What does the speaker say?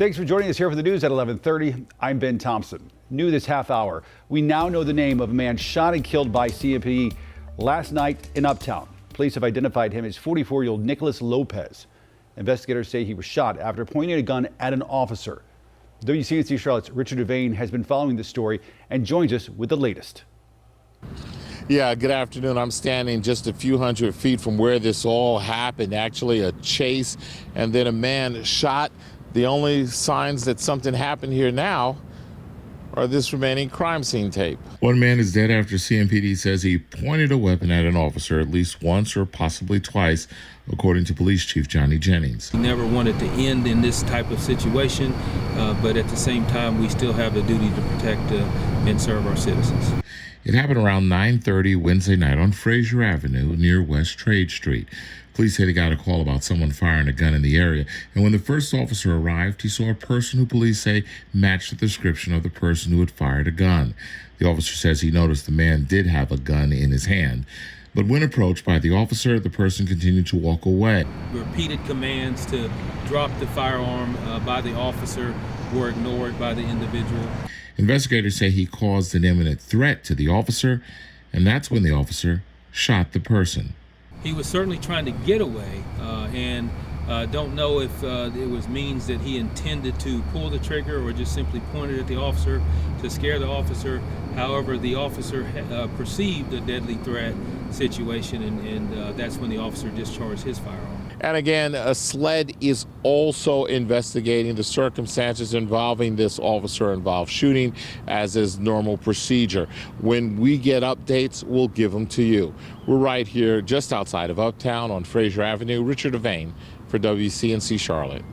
Thanks for joining us here for the news at 11:30. I'm Ben Thompson. New this half hour, we now know the name of a man shot and killed by CMPD last night in Uptown. Police have identified him as 44-year-old Nicholas Lopez. Investigators say he was shot after pointing a gun at an officer. WCNC Charlotte's Richard Devane has been following this story and joins us with the latest. Yeah, good afternoon. I'm standing just a few hundred feet from where this all happened. Actually, a chase and then a man shot. The only signs that something happened here now are this remaining crime scene tape. One man is dead after CMPD says he pointed a weapon at an officer at least once or possibly twice, according to Police Chief Johnny Jennings. We never wanted to end in this type of situation, but at the same time, we still have the duty to protect and serve our citizens. It happened around 9:30 Wednesday night on Fraser Avenue near West Trade Street. Police said he got a call about someone firing a gun in the area, and when the first officer arrived, he saw a person who police say matched the description of the person who had fired a gun. The officer says he noticed the man did have a gun in his hand, but when approached by the officer, the person continued to walk away. Repeated commands to drop the firearm by the officer were ignored by the individual. Investigators say he caused an imminent threat to the officer, and that's when the officer shot the person. He was certainly trying to get away, and don't know if it was means that he intended to pull the trigger or just simply pointed at the officer to scare the officer. However, the officer perceived a deadly threat situation, and that's when the officer discharged his firearm. And again, a SLED is also investigating the circumstances involving this officer-involved shooting, as is normal procedure. When we get updates, we'll give them to you. We're right here just outside of Uptown on Fraser Avenue. Richard Devane for WCNC Charlotte.